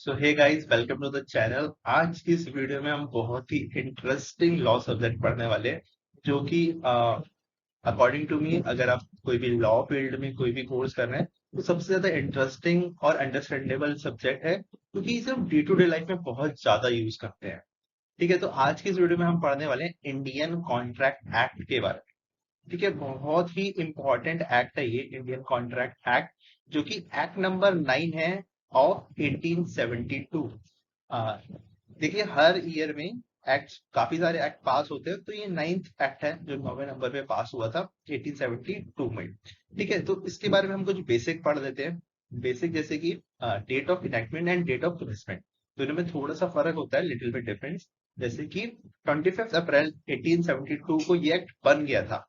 So hey guys, welcome to the channel. आज की इस वीडियो में हम बहुत ही इंटरेस्टिंग लॉ सब्जेक्ट पढ़ने वाले हैं, जो कि अकॉर्डिंग टू मी अगर आप कोई भी लॉ फील्ड में कोई भी कोर्स कर रहे हैं तो सबसे ज्यादा इंटरेस्टिंग और अंडरस्टैंडेबल सब्जेक्ट है, क्योंकि इसे हम डे टू डे लाइफ में बहुत ज्यादा यूज करते हैं। ठीक है, तो आज की इस वीडियो में हम पढ़ने वाले हैं इंडियन कॉन्ट्रैक्ट एक्ट के बारे में। ठीक है, बहुत ही इंपॉर्टेंट एक्ट है ये इंडियन कॉन्ट्रैक्ट एक्ट, जो कि एक्ट नंबर 9 है ऑफ 1872। देखिए, हर ईयर में एक्ट, काफी सारे एक्ट पास होते हैं, तो ये 9th एक्ट है जो 9वें नंबर पे पास हुआ था 1872 में। ठीक है, तो इसके बारे में हम कुछ बेसिक पढ़ लेते हैं। बेसिक जैसे कि date of enactment and date of investment, दोनों में थोड़ा सा फर्क होता है, लिटिल बिट डिफरेंस। जैसे कि 25 अप्रैल 1872 को ये एक्ट बन गया था,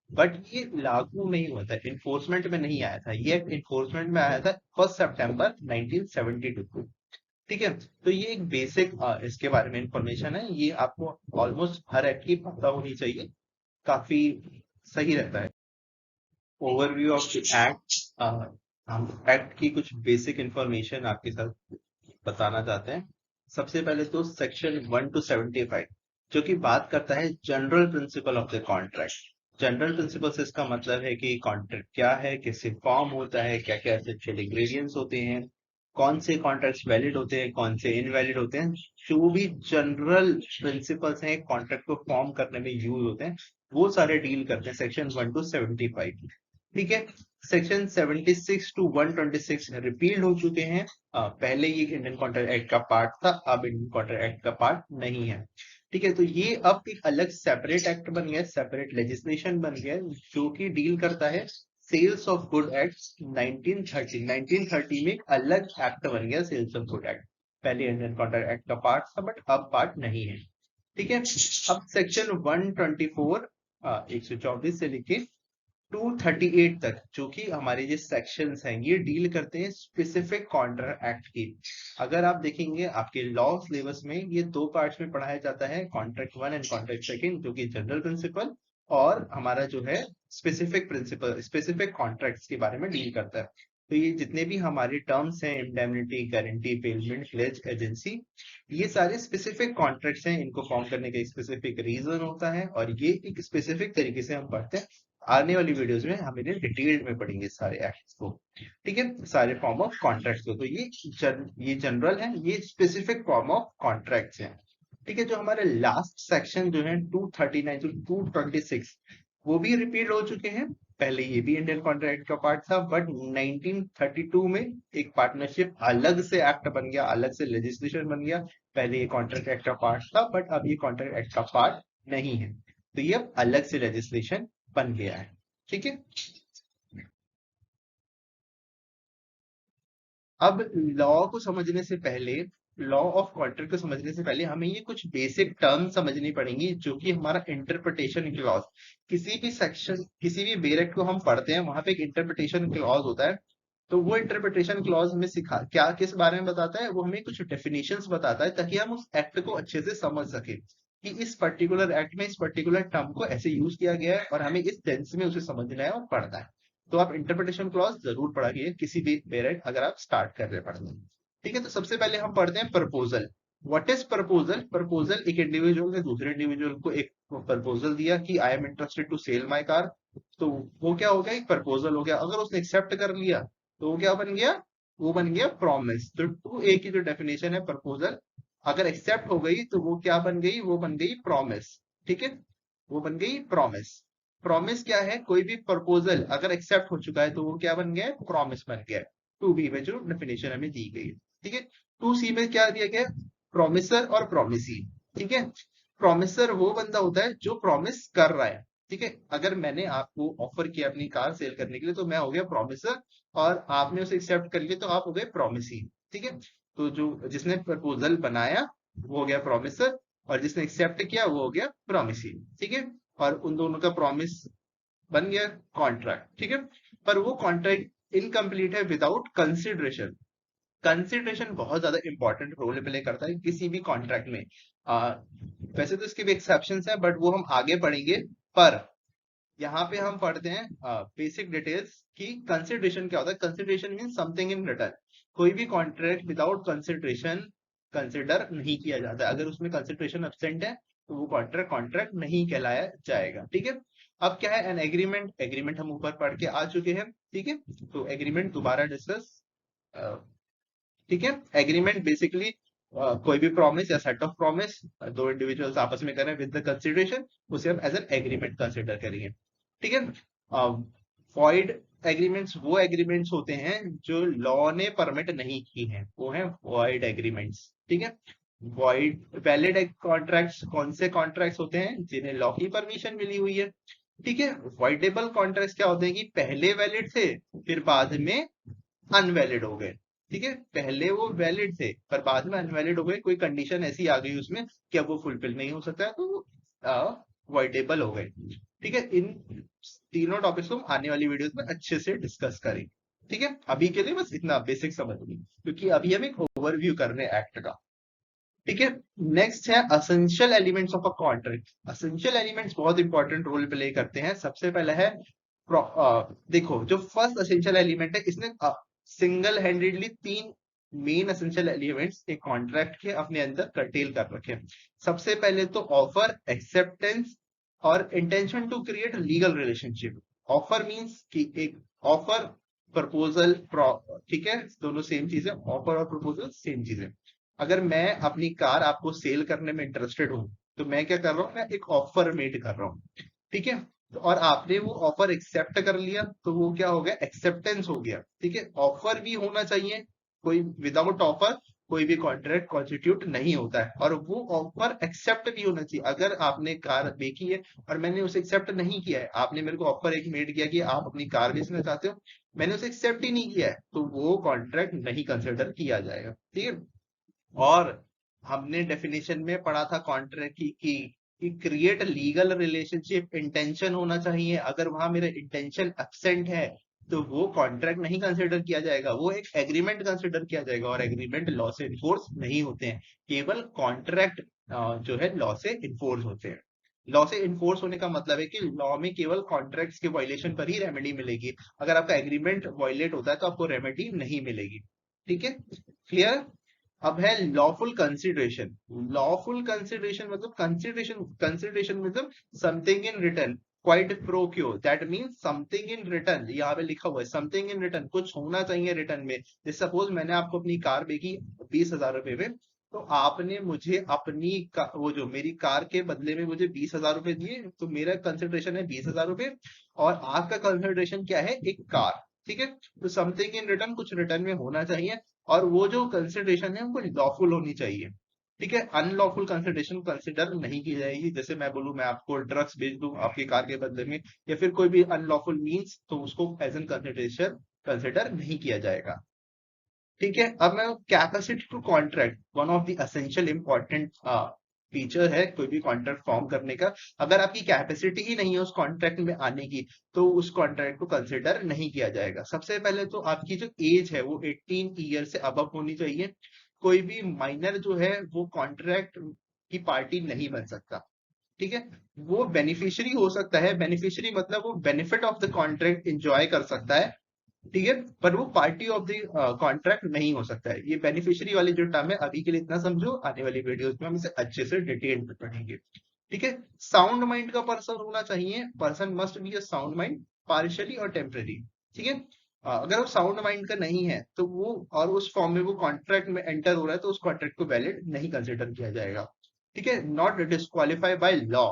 बट ये लागू नहीं हुआ था, इन्फोर्समेंट में नहीं आया था। ये इन्फोर्समेंट में आया था 1 सितंबर 1972 को। ठीक है, तो ये एक बेसिक इसके बारे में इंफॉर्मेशन है। ये आपको ऑलमोस्ट हर एक्ट की पता होनी चाहिए, काफी सही रहता है। ओवरव्यू ऑफ एक्ट, हम एक्ट की कुछ बेसिक इंफॉर्मेशन आपके साथ बताना चाहते हैं। सबसे पहले तो सेक्शन 1 to 75, जो कि बात करता है general principle of the contract. General principle से इसका मतलब है कि कॉन्ट्रैक्ट क्या है, किससे फॉर्म होता है, क्या क्या एसेंशियल इंग्रेडिएंट्स होते हैं, कौन से कॉन्ट्रैक्ट्स वैलिड होते हैं, कौन से इनवैलिड होते हैं। जो भी जनरल प्रिंसिपल्स हैं कॉन्ट्रैक्ट को फॉर्म करने में यूज होते हैं, वो सारे डील करते हैं सेक्शन 1 to 75। ठीक है, सेक्शन 76 to 126 रिपील्ड हो चुके हैं। पहले ये इंडियन कॉन्ट्रैक्ट एक्ट का पार्ट था, अब इंडियन कॉन्ट्रैक्ट एक्ट का पार्ट नहीं है। ठीक है, तो ये अब एक अलग सेपरेट एक्ट बन गया, सेपरेट लेजिस्लेशन बन गया, जो कि डील करता है सेल्स ऑफ गुड एक्ट। 1930 में एक अलग एक्ट बन गया, सेल्स ऑफ गुड एक्ट। पहले इंडियन कॉन्ट्रैक्ट एक्ट का पार्ट था, बट अब पार्ट नहीं है। ठीक है, अब सेक्शन 124, 124 से लेके 238 तक, जो कि हमारे जो सेक्शंस हैं, ये डील करते हैं स्पेसिफिक कॉन्ट्रैक्ट एक्ट की। अगर आप देखेंगे आपके लॉ सिलेबस में ये दो पार्ट्स में पढ़ाया जाता है, कॉन्ट्रैक्ट 1 एंड कॉन्ट्रैक्ट सेकंड, जो कि जनरल प्रिंसिपल और हमारा जो है स्पेसिफिक प्रिंसिपल, स्पेसिफिक कॉन्ट्रैक्ट्स के बारे में डील करता है। तो ये जितने भी हमारे टर्म्स हैं, indemnity, guarantee, payment, pledge, agency, ये सारे स्पेसिफिक कॉन्ट्रैक्ट्स हैं। इनको फॉर्म करने का एक स्पेसिफिक रीजन होता है, और ये एक स्पेसिफिक तरीके से हम पढ़ते हैं। आने वाली वीडियोस में हम इन्हें डिटेल में पढ़ेंगे सारे एक्ट्स को। ठीक है, सारे फॉर्म ऑफ कॉन्ट्रैक्ट्स को। तो ये जनरल है, ये स्पेसिफिक फॉर्म ऑफ कॉन्ट्रैक्ट्स हैं। ठीक है, जो हमारे लास्ट सेक्शन जो है 239 to 226, वो भी रिपीट हो चुके हैं। पहले ये भी इंडियन कॉन्ट्रैक्ट का पार्ट था, बट 1932 में एक पार्टनरशिप अलग से एक्ट बन गया, अलग से लेजिस्लेशन बन गया। पहले ये कॉन्ट्रैक्ट एक्ट का पार्ट था, बट अब ये कॉन्ट्रैक्ट एक्ट का पार्ट नहीं है, तो ये अब अलग से लेजिस्लेशन बन गया है। ठीक है, अब लॉ को समझने से पहले, लॉ ऑफ कॉन्ट्रैक्ट को समझने से पहले हमें ये कुछ बेसिक टर्म समझनी पड़ेंगी, जो कि हमारा इंटरप्रिटेशन क्लॉज। किसी भी सेक्शन, किसी भी बेरेक्ट को हम पढ़ते हैं, वहां पे एक इंटरप्रिटेशन क्लॉज होता है। तो वो इंटरप्रिटेशन क्लॉज हमें सिखा क्या, किस बारे में बताता है, वो हमें कुछ डेफिनेशंस बताता है, ताकि हम उस एक्ट को अच्छे से समझ सके कि इस पर्टिकुलर एक्ट में इस पर्टिकुलर टर्म को ऐसे यूज किया गया है, और हमें इस सेंस में उसे समझना है और पढ़ना है। तो आप इंटरप्रिटेशन क्लॉज जरूर पढ़िए किसी भी पेरेंट अगर आप स्टार्ट कर रहे हैं पढ़ना। ठीक है, तो सबसे पहले हम पढ़ते हैं proposal. What is proposal? Proposal, एक इंडिविजुअल ने दूसरे इंडिविजुअल को एक प्रपोजल दिया कि I am interested to sell my car. तो वो क्या हो गया, एक प्रपोजल हो गया। अगर उसने एक्सेप्ट कर लिया तो वो क्या बन गया, वो बन गया प्रॉमिस। तो 2A की जो डेफिनेशन है प्रपोजल, अगर एक्सेप्ट हो गई तो वो क्या बन गई, वो बन गई प्रॉमिस। ठीक है, वो बन गई प्रॉमिस। प्रॉमिस क्या है, कोई भी प्रपोजल अगर एक्सेप्ट हो चुका है तो वो क्या बन गया है, प्रॉमिस बन गया है। 2B में जो डेफिनेशन हमें दी गई है। ठीक है, 2C में क्या दिया गया, प्रॉमिसर और प्रॉमिसी। ठीक है, प्रॉमिसर वो बंदा होता है जो प्रॉमिस कर रहा है। ठीक है, अगर मैंने आपको ऑफर किया अपनी कार सेल करने के लिए, तो मैं हो गया प्रॉमिसर, और आपने उसे एक्सेप्ट कर लिया तो आप हो गए प्रॉमिसी। ठीक है, तो जो जिसने प्रपोजल बनाया वो हो गया प्रॉमिसर, और जिसने एक्सेप्ट किया वो हो गया प्रॉमिसी। ठीक है, और उन दोनों का प्रॉमिस बन गया कॉन्ट्रैक्ट। ठीक है, पर वो कॉन्ट्रैक्ट इनकम्प्लीट है विदाउट कंसिडरेशन। कंसिडरेशन बहुत ज्यादा इंपॉर्टेंट रोल प्ले करता है किसी भी कॉन्ट्रैक्ट में। वैसे तो इसके भी एक्सेप्शंस हैं, बट वो हम आगे पढ़ेंगे। पर यहाँ पे हम पढ़ते हैं बेसिक डिटेल्स कि कंसिडरेशन क्या होता है। Consideration mean something in return. कोई भी कॉन्ट्रैक्ट विदाउट कंसिडरेशन कंसिडर नहीं किया जाता। अगर उसमें कंसिडरेशन एब्सेंट है तो वो कॉन्ट्रैक्ट कॉन्ट्रैक्ट नहीं कहलाया जाएगा। ठीक है, अब क्या है एन एग्रीमेंट। एग्रीमेंट हम ऊपर पढ़ के आ चुके हैं। ठीक है, तो एग्रीमेंट दोबारा डिस्कस। ठीक है, एग्रीमेंट बेसिकली कोई भी प्रॉमिस या सेट ऑफ प्रॉमिस दो इंडिविजुअल्स आपस में करें विद द कंसिडरेशन, उसे हम एज एन एग्रीमेंट कंसिडर करेंगे। ठीक है, वॉइड एग्रीमेंट्स वो एग्रीमेंट्स होते हैं जो लॉ ने परमिट नहीं की हैं, वो हैं वॉइड एग्रीमेंट्स। ठीक है, वॉइड वैलिड कॉन्ट्रैक्ट्स कौन से कॉन्ट्रैक्ट्स होते हैं जिन्हें लॉ की परमिशन मिली हुई है। ठीक है, वॉइडेबल कॉन्ट्रैक्ट्स क्या होते हैं कि पहले वैलिड थे फिर बाद में अनवैलिड हो गए। ठीक है, पहले वो वैलिड थे पर बाद में अनवैलिड हो गए, कोई कंडीशन ऐसी आ गई उसमें कि अब वो फुलफिल नहीं हो सकता, तो वॉइडेबल हो गए। ठीक है, इन तीनों टॉपिक्स को हम आने वाली वीडियोस में अच्छे से डिस्कस करेंगे। ठीक है, अभी के लिए बस इतना बेसिक समझ लीजिए, क्योंकि अभी हम एक ओवरव्यू कर रहे हैं एक्ट का। ठीक है, नेक्स्ट है essential elements of a contract. Essential elements बहुत इंपॉर्टेंट रोल प्ले करते हैं। सबसे पहला है देखो, जो फर्स्ट असेंशियल एलिमेंट है, इसने सिंगल हैंडेडली तीन मेन असेंशियल एलिमेंट्स एक कॉन्ट्रैक्ट के अपने अंदर कर्टेल कर रखे हैं। सबसे पहले तो ऑफर, एक्सेप्टेंस और intention to create legal relationship. Offer means कि एक ऑफर, प्रपोजल, ठीक है, दोनों सेम चीज है। ऑफर और प्रपोजल सेम चीज है। अगर मैं अपनी कार आपको सेल करने में इंटरेस्टेड हूं तो मैं क्या कर रहा हूँ, मैं एक ऑफर मेड कर रहा हूँ। ठीक है, और आपने वो ऑफर एक्सेप्ट कर लिया तो वो क्या हो गया, एक्सेप्टेंस हो गया। ठीक है, ऑफर भी होना चाहिए, कोई विदाउट ऑफर कोई भी कॉन्ट्रैक्ट कॉन्स्टिट्यूट नहीं होता है, और वो ऑफर एक्सेप्ट भी होना चाहिए। अगर आपने कार बेची है और मैंने उसे एक्सेप्ट नहीं किया है, आपने मेरे को ऑफर एक मेड किया कि आप अपनी कार बेचना चाहते हो, मैंने उसे एक्सेप्ट ही नहीं किया है, तो वो कॉन्ट्रैक्ट नहीं कंसिडर किया जाएगा। ठीक है, और हमने डेफिनेशन में पढ़ा था कॉन्ट्रैक्ट की क्रिएट लीगल रिलेशनशिप इंटेंशन होना चाहिए। अगर वहां मेरा इंटेंशन एब्सेंट है तो वो कॉन्ट्रैक्ट नहीं कंसिडर किया जाएगा, वो एक एग्रीमेंट कंसिडर किया जाएगा, और एग्रीमेंट लॉ से इन्फोर्स नहीं होते हैं। केवल कॉन्ट्रैक्ट जो है लॉ से इन्फोर्स होते हैं। लॉ से इन्फोर्स होने का मतलब है कि लॉ में केवल कॉन्ट्रैक्ट्स के वायलेशन पर ही रेमेडी मिलेगी। अगर आपका एग्रीमेंट वायलेट होता है तो आपको रेमेडी नहीं मिलेगी। ठीक है, क्लियर। अब है लॉफुल कंसिडरेशन। लॉफुल कंसिडरेशन मतलब कंसिडरेशन मतलब something in return, quite pro क्यो, that means something in return. यहाँ पे लिखा हुआ है समथिंग इन रिटर्न, कुछ होना चाहिए रिटर्न में। जैसे सपोज मैंने आपको अपनी कार बेची 20,000 रुपए में, तो आपने मुझे अपनी वो जो मेरी कार के बदले में मुझे 20,000 रुपए दिए, तो मेरा कंसिडरेशन है 20,000 रुपए, और आपका कंसिडरेशन क्या है, एक कार। ठीक है, तो समथिंग इन रिटर्न, कुछ रिटर्न में होना चाहिए, और वो जो कंसिडरेशन है वो लॉफुल होनी चाहिए। ठीक है, अनलॉफुल कंसिडरेशन कंसिडर नहीं की जाएगी। जैसे मैं बोलूं मैं आपको ड्रग्स बेच दूं आपकी कार के बदले में, या फिर कोई भी अनलॉफुल मीन्स, तो उसको एज एन कंसिडरेशन कंसिडर नहीं किया जाएगा। ठीक है, अब मैं capacity to contract, one of the essential important feature है कोई भी कॉन्ट्रैक्ट फॉर्म करने का। अगर आपकी कैपेसिटी ही नहीं है उस कॉन्ट्रैक्ट में आने की, तो उस कॉन्ट्रैक्ट को कंसिडर नहीं किया जाएगा। सबसे पहले तो आपकी जो एज है वो 18 ईयर से अबव होनी चाहिए। कोई भी माइनर जो है वो कॉन्ट्रैक्ट की पार्टी नहीं बन सकता। ठीक है, वो बेनिफिशियरी हो सकता है, बेनिफिशियरी मतलब वो benefit of the contract enjoy कर सकता है। ठीक है, पर वो पार्टी ऑफ द कॉन्ट्रैक्ट नहीं हो सकता है। ये बेनिफिशियरी वाली जो टर्म है अभी के लिए इतना समझो, आने वाली वीडियोस में हम इसे अच्छे से डिटेल में पढ़ेंगे। ठीक है, साउंड माइंड का पर्सन होना चाहिए, person must be a sound mind, partially और टेम्परेरी। ठीक है, अगर वो साउंड माइंड का नहीं है तो वो, और उस फॉर्म में वो कॉन्ट्रैक्ट में एंटर हो रहा है, तो उस कॉन्ट्रैक्ट को वैलिड नहीं कंसिडर किया जाएगा। ठीक है, not disqualify by law.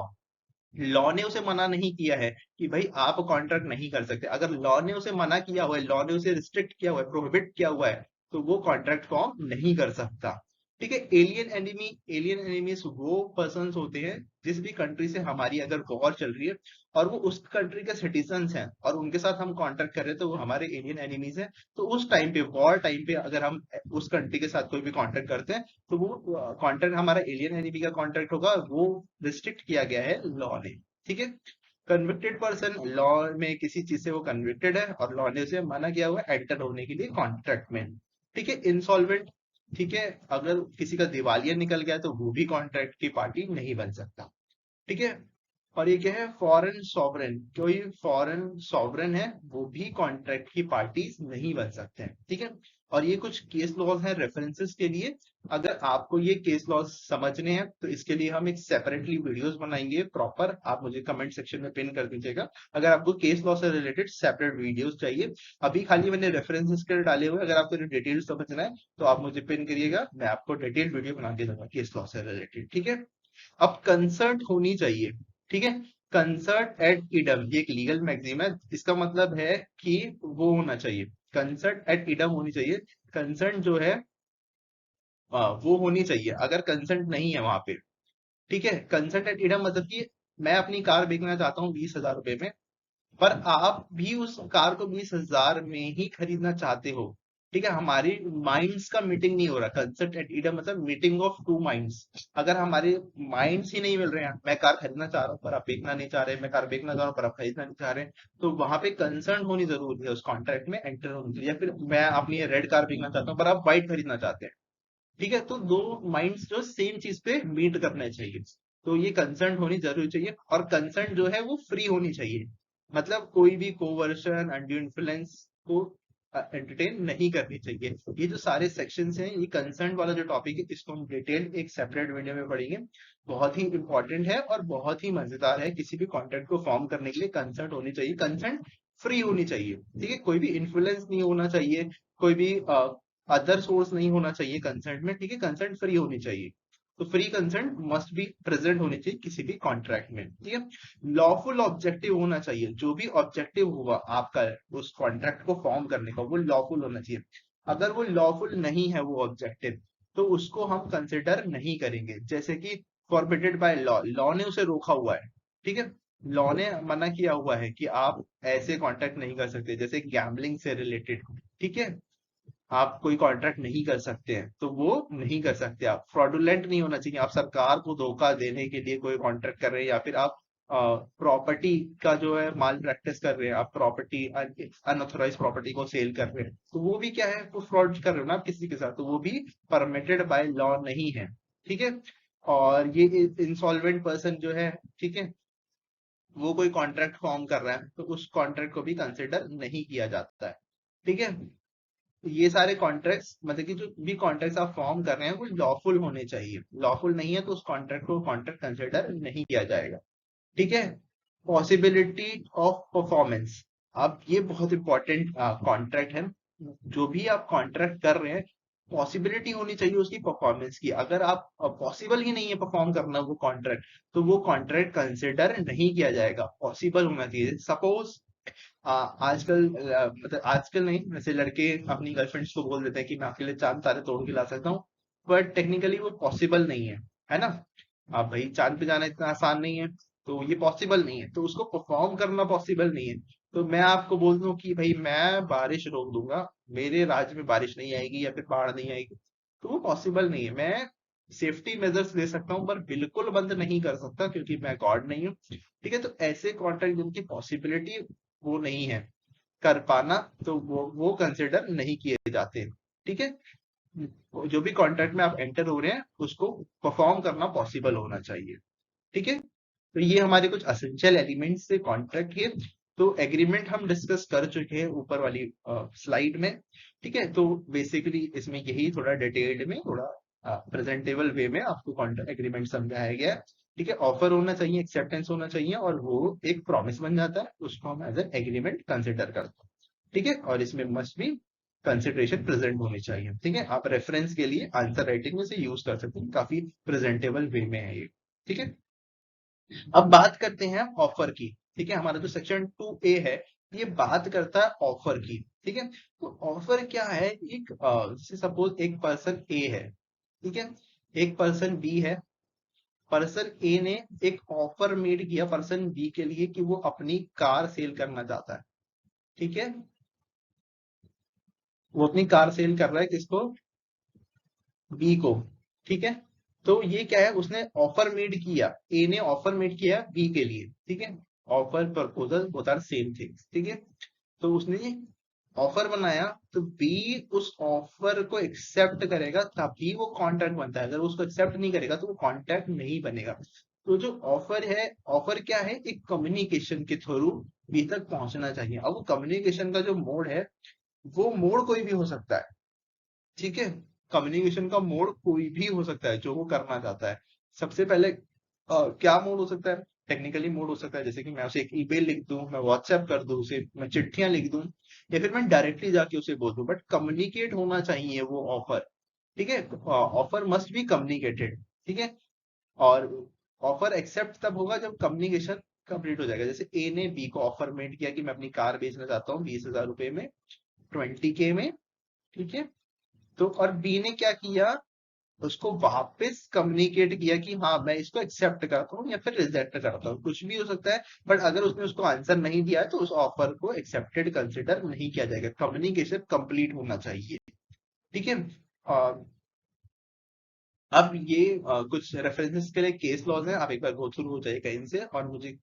Law ने उसे मना नहीं किया है कि भाई आप कॉन्ट्रैक्ट नहीं कर सकते। अगर लॉ ने उसे मना किया हुआ है, लॉ ने उसे रिस्ट्रिक्ट किया हुआ है, प्रोहिबिट किया हुआ है, तो वो कॉन्ट्रैक्ट फॉर्म नहीं कर सकता। ठीक है, एलियन एनिमी, एलियन एनिमीज वो पर्संस होते हैं जिस भी कंट्री से हमारी अगर वॉर चल रही है और वो उस कंट्री के सिटीजन्स हैं और उनके साथ हम कॉन्ट्रैक्ट कर रहे हैं, तो वो हमारे एलियन एनिमीज हैं। तो उस टाइम पे, वॉर टाइम पे, अगर हम उस कंट्री के साथ कोई भी कॉन्ट्रैक्ट करते हैं तो वो कॉन्ट्रैक्ट हमारा एलियन एनिमी का कॉन्ट्रैक्ट होगा, वो रिस्ट्रिक्ट किया गया है लॉ ने। ठीक है, कन्विक्टेड पर्सन, लॉ में किसी चीज से वो कन्विक्टेड है और लॉ ने उसे मना किया हुआ है एंटर होने के लिए कॉन्ट्रैक्ट में। ठीक है, इंसॉल्वेंट, ठीक है, अगर किसी का दिवालिया निकल गया तो वो भी कॉन्ट्रैक्ट की पार्टी नहीं बन सकता। ठीक है, और ये क्या है, फॉरेन सॉवरेन, कोई फॉरेन सॉवरेन है वो भी कॉन्ट्रैक्ट की पार्टीज नहीं बन सकते हैं। ठीक है, और ये कुछ केस लॉज हैं रेफरेंसेस के लिए। अगर आपको ये केस लॉज समझने हैं तो इसके लिए हम एक सेपरेटली वीडियोस बनाएंगे प्रॉपर, आप मुझे कमेंट सेक्शन में पिन कर दीजिएगा अगर आपको केस लॉ से रिलेटेड सेपरेट वीडियोस चाहिए। अभी खाली मैंने रेफरेंसेस के डाले हुए, अगर आपको डिटेल समझना है तो आप मुझे पिन करिएगा, मैं आपको डिटेल वीडियो बना के दूंगा केस लॉ से रिलेटेड, ठीक है। अब कंसर्ट होनी चाहिए, ठीक है। कंसर्ट एट इडम ये एक लीगल मैगजीम है, इसका मतलब है कि वो होना चाहिए, कंसर्ट एट इडम होनी चाहिए। कंसर्ट जो है वो होनी चाहिए, अगर कंसर्ट नहीं है वहां पे, ठीक है। कंसर्ट एट इडम मतलब कि मैं अपनी कार बेचना चाहता हूँ 20,000 रुपए में, पर आप भी उस कार को 20,000 में ही खरीदना चाहते हो, ठीक है। हमारी माइंड्स का मीटिंग नहीं हो रहा, कंसेप्ट एट ईडम मतलब मीटिंग ऑफ टू माइंड्स। अगर हमारे माइंड्स ही नहीं मिल रहे हैं, मैं कार खरीदना चाह रहा हूँ पर आप बेचना नहीं चाह रहे, मैं कार बेचना चाह रहा हूँ पर आप खरीदना नहीं चाह रहे, तो वहां पे कंसर्न होनी जरूरी है, उस कॉन्ट्रैक्ट में एंटर होनी चाहिए। या फिर मैं अपनी रेड कार बेचना चाहता हूँ पर आप व्हाइट खरीदना चाहते हैं, ठीक है। तो दो माइंड्स जो सेम चीज पे मीट करना चाहिए, तो ये कंसर्न होनी जरूरी चाहिए। और कंसर्न जो है वो फ्री होनी चाहिए, मतलब कोई भी कोवर्शन अनड्यू इन्फ्लुएंस को एंटरटेन नहीं करनी चाहिए। ये जो सारे सेक्शंस हैं, ये कंसर्न वाला जो टॉपिक है, इसको हम डिटेल एक सेपरेट वीडियो में पढ़ेंगे। बहुत ही इंपॉर्टेंट है और बहुत ही मजेदार है, किसी भी कॉन्टेंट को फॉर्म करने के लिए कंसर्न होनी चाहिए, कंसर्न फ्री होनी चाहिए, ठीक है। कोई भी इन्फ्लुएंस नहीं होना चाहिए, कोई भी अदर सोर्स नहीं होना चाहिए कंसेंट में, ठीक है। कंसेंट फ्री होनी चाहिए, तो free consent must be present होनी चाहिए किसी भी कॉन्ट्रैक्ट में, ठीक है। लॉफुल ऑब्जेक्टिव होना चाहिए, जो भी ऑब्जेक्टिव होगा आपका उस कॉन्ट्रैक्ट को फॉर्म करने का, वो लॉफुल होना चाहिए। अगर वो लॉफुल नहीं है वो ऑब्जेक्टिव, तो उसको हम कंसिडर नहीं करेंगे। जैसे कि फॉरबिडेड बाय लॉ, लॉ ने उसे रोका हुआ है, ठीक है। लॉ ने मना किया हुआ है कि आप ऐसे कॉन्ट्रैक्ट नहीं कर सकते, जैसे गैम्बलिंग से रिलेटेड, ठीक है। आप कोई कॉन्ट्रैक्ट नहीं कर सकते हैं, तो वो नहीं कर सकते। आप फ्रॉडुलेंट नहीं होना चाहिए, आप सरकार को धोखा देने के लिए कोई कॉन्ट्रैक्ट कर रहे हैं, या फिर आप प्रॉपर्टी का जो है माल प्रैक्टिस कर रहे हैं, आप प्रॉपर्टी अनऑथोराइज प्रॉपर्टी को सेल कर रहे हैं, तो वो भी क्या है, वो फ्रॉड कर रहे हो ना आप किसी के साथ, तो वो भी परमिटेड बाय लॉ नहीं है, ठीक है। और ये इंसॉल्वेंट पर्सन जो है, ठीक है, वो कोई कॉन्ट्रैक्ट फॉर्म कर रहा है तो उस कॉन्ट्रैक्ट को भी कंसिडर नहीं किया जाता है, ठीक है। ये सारे कॉन्ट्रैक्ट्स मतलब कि जो भी कॉन्ट्रैक्ट्स आप फॉर्म कर रहे हैं वो लॉफुल होने चाहिए, लॉफुल नहीं है तो उस कॉन्ट्रैक्ट को कॉन्ट्रैक्ट कंसिडर नहीं किया जाएगा, ठीक है। पॉसिबिलिटी ऑफ परफॉर्मेंस, अब ये बहुत इंपॉर्टेंट कॉन्ट्रैक्ट है। जो भी आप कॉन्ट्रैक्ट कर रहे हैं, पॉसिबिलिटी होनी चाहिए उसकी परफॉर्मेंस की। अगर आप पॉसिबल ही नहीं है परफॉर्म करना वो कॉन्ट्रैक्ट, तो वो कॉन्ट्रैक्ट कंसिडर नहीं किया जाएगा, पॉसिबल होना चाहिए। सपोज आजकल मतलब आजकल नहीं, वैसे लड़के अपनी गर्लफ्रेंड्स को बोल देते हैं कि मैं आपके लिए चांद तारे तोड़ के ला सकता हूँ, बट टेक्निकली वो पॉसिबल नहीं है ना। अब भाई चांद पे जाना इतना आसान नहीं है, तो ये पॉसिबल नहीं है, तो उसको परफॉर्म करना पॉसिबल नहीं है। तो मैं आपको बोल दूं कि भाई मैं बारिश रोक दूंगा, मेरे राज्य में बारिश नहीं आएगी या फिर बाढ़ नहीं आएगी, तो वो पॉसिबल नहीं है। मैं सेफ्टी मेजर्स ले सकता हूँ पर बिल्कुल बंद नहीं कर सकता, क्योंकि मैं गॉड नहीं हूँ, ठीक है। तो ऐसे कॉन्ट्रैक्ट जिनकी पॉसिबिलिटी वो नहीं है कर पाना, तो वो कंसिडर नहीं किए जाते, ठीक है। जो भी कॉन्ट्रैक्ट में आप एंटर हो रहे हैं उसको परफॉर्म करना पॉसिबल होना चाहिए, ठीक है। तो ये हमारे कुछ असेंशियल एलिमेंट्स थे कॉन्ट्रैक्ट के। तो एग्रीमेंट हम डिस्कस कर चुके हैं ऊपर वाली स्लाइड में, ठीक है। तो बेसिकली इसमें यही थोड़ा डिटेल्ड में, थोड़ा प्रेजेंटेबल वे में आपको कॉन्ट्रैक्ट एग्रीमेंट समझाया गया है, ठीक है। ऑफर होना चाहिए, एक्सेप्टेंस होना चाहिए, और वो एक प्रॉमिस बन जाता है, उसको हम एज एन एग्रीमेंट कंसिडर करते हैं, ठीक है। और इसमें मस्ट बी कंसिडरेशन प्रेजेंट होनी चाहिए, ठीक है। आप रेफरेंस के लिए आंसर राइटिंग में से यूज कर सकते हैं, काफी प्रेजेंटेबल वे में है ये, ठीक है। अब बात करते हैं ऑफर की, ठीक है। हमारा जो सेक्शन 2A है ये बात करता है ऑफर की, ठीक है। तो ऑफर क्या है, एक जैसे सपोज एक पर्सन ए है, ठीक है, एक पर्सन बी है। पर्सन ए ने एक ऑफर मेड किया पर्सन बी के लिए कि वो अपनी कार सेल करना चाहता है, ठीक है। वो अपनी कार सेल कर रहा है किसको, बी को, ठीक है। तो ये क्या है, उसने ऑफर मेड किया, ए ने ऑफर मेड किया बी के लिए, ठीक है। Offer proposal both are same things, ठीक है। तो उसने ऑफर बनाया, तो बी उस ऑफर को एक्सेप्ट करेगा तभी वो कॉन्ट्रैक्ट बनता है, अगर उसको एक्सेप्ट नहीं करेगा तो वो कॉन्ट्रैक्ट नहीं बनेगा। तो जो ऑफर है, ऑफर क्या है, एक कम्युनिकेशन के थ्रू बी तक पहुंचना चाहिए। अब वो कम्युनिकेशन का जो मोड है, वो मोड कोई भी हो सकता है, ठीक है। कम्युनिकेशन का मोड कोई भी हो सकता है जो वो करना चाहता है। सबसे पहले क्या मोड हो सकता है? टेक्निकली मोड हो सकता है, जैसे कि मैं उसे एक ईमेल लिख दूं, मैं व्हाट्सएप कर दूं उसे, मैं चिट्ठियां लिख दूं, या फिर मैं डायरेक्टली जाके उसे बोल दूं, बट कम्युनिकेट होना चाहिए वो ऑफर। ठीक है। Offer must be communicated. ठीक है। और ऑफर एक्सेप्ट तब होगा जब कम्युनिकेशन कंप्लीट हो जाएगा। जैसे ए ने बी को ऑफर मेड किया कि मैं अपनी कार बेचना चाहता हूँ 20,000 रुपए में, 20K में। ठीक है। तो और बी ने क्या किया, उसको वापस कम्युनिकेट किया कि हाँ मैं इसको एक्सेप्ट करता हूँ या फिर रिजेक्ट करता हूँ, कुछ भी हो सकता है। बट अगर उसने उसको आंसर नहीं दिया है तो उस ऑफर को एक्सेप्टेड कंसिडर नहीं किया जाएगा। कम्युनिकेशन कंप्लीट होना चाहिए। ठीक है। अब ये कुछ रेफरेंसेस के लिए केस लॉज है, आप एक बार गो थ्रू हो जाइएगा इनसे, और मुझे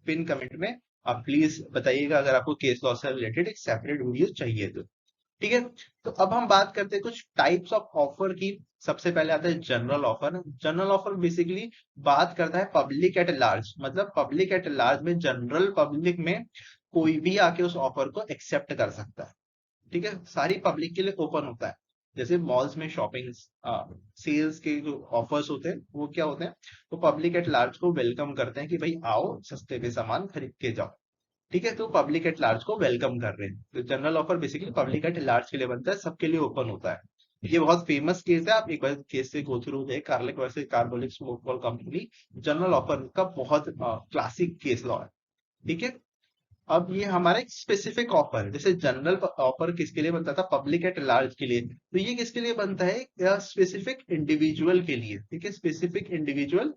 पिन कमेंट में आप प्लीज बताइएगा अगर आपको केस लॉ से रिलेटेड एक सेपरेट वीडियो चाहिए तो। ठीक है। तो अब हम बात करते हैं कुछ टाइप्स ऑफ ऑफर की। सबसे पहले आता है general offer. General offer basically बात करता है पब्लिक एट लार्ज, मतलब पब्लिक एट लार्ज में जनरल पब्लिक में कोई भी आके उस ऑफर को एक्सेप्ट कर सकता है। ठीक है। सारी पब्लिक के लिए ओपन होता है। जैसे मॉल्स में शॉपिंग सेल्स के जो ऑफर्स होते हैं वो क्या होते हैं, वो पब्लिक एट लार्ज को वेलकम करते हैं कि भाई आओ सस्ते में सामान खरीद के जाओ। ठीक है। तो पब्लिक एट लार्ज को वेलकम कर रहे हैं। तो general offer basically public at large के लिए बनता है, सबके लिए ओपन होता है। ये बहुत फेमस केस है, आप एक बार केस से गो थ्रू हो Carlill versus Carbolic Smoke Ball Company. General offer का बहुत क्लासिक केस लॉ है। ठीक है। अब ये हमारा एक स्पेसिफिक ऑफर है। जैसे जनरल ऑफर किसके लिए बनता था, पब्लिक एट लार्ज के लिए, तो ये किसके लिए बनता है, स्पेसिफिक इंडिविजुअल के लिए। ठीक है। स्पेसिफिक इंडिविजुअल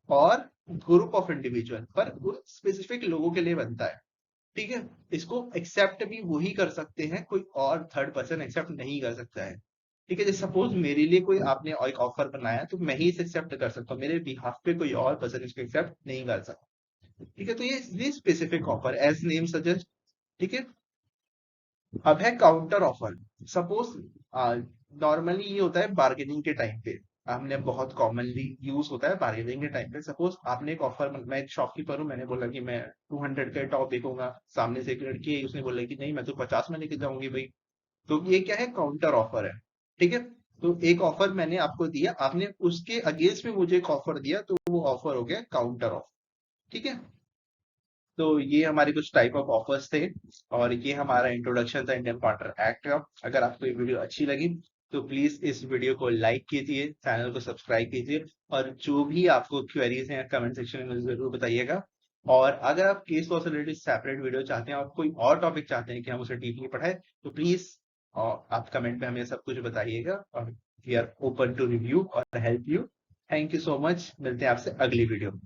और ग्रुप ऑफ इंडिविजुअल, पर स्पेसिफिक लोगों के लिए बनता है। ठीक है। इसको एक्सेप्ट भी वही कर सकते हैं, कोई और थर्ड पर्सन एक्सेप्ट नहीं कर सकता है। ठीक है। जैसे सपोज मेरे लिए कोई आपने एक ऑफर बनाया तो मैं ही इसे एक्सेप्ट कर सकता हूँ, मेरे बिहाफ पे कोई और पर्सन इसको एक्सेप्ट नहीं कर सकता। ठीक है। तो ये specific offer as name suggest. ठीक है। अब है काउंटर ऑफर। सपोज नॉर्मली ये होता है बार्गेनिंग के टाइम पे, हमने बहुत कॉमनली यूज होता है बार्गेनिंग के टाइम पे। सपोज आपने एक ऑफर, मैं एक शॉपकीपर हूँ, मैंने बोला कि मैं 200 का टॉप बेचूंगा, सामने से एक लड़की है उसने बोला कि नहीं मैं तो 50 में लेके जाऊंगी भाई। तो ये क्या है, काउंटर ऑफर है। ठीक है। तो एक ऑफर मैंने आपको दिया, आपने उसके अगेंस्ट में मुझे एक ऑफर दिया, तो वो ऑफर हो गया काउंटर ऑफर। ठीक है। तो ये हमारे कुछ टाइप ऑफ ऑफर्स थे, और ये हमारा इंट्रोडक्शन था इंडियन पार्टनर एक्ट का। अगर आपको ये वीडियो अच्छी लगी तो प्लीज इस वीडियो को लाइक कीजिए, चैनल को सब्सक्राइब कीजिए, और जो भी आपको क्वेरीज हैं कमेंट सेक्शन में मुझे जरूर बताइएगा। और अगर आप केस लॉ से रिलेटेड सेपरेट वीडियो चाहते हैं और कोई और टॉपिक चाहते हैं कि हम उसे डीपली पढ़ाए, तो प्लीज आप कमेंट में हमें सब कुछ बताइएगा, और we are open to review और help you. Thank you so much, मिलते हैं आपसे अगली वीडियो में।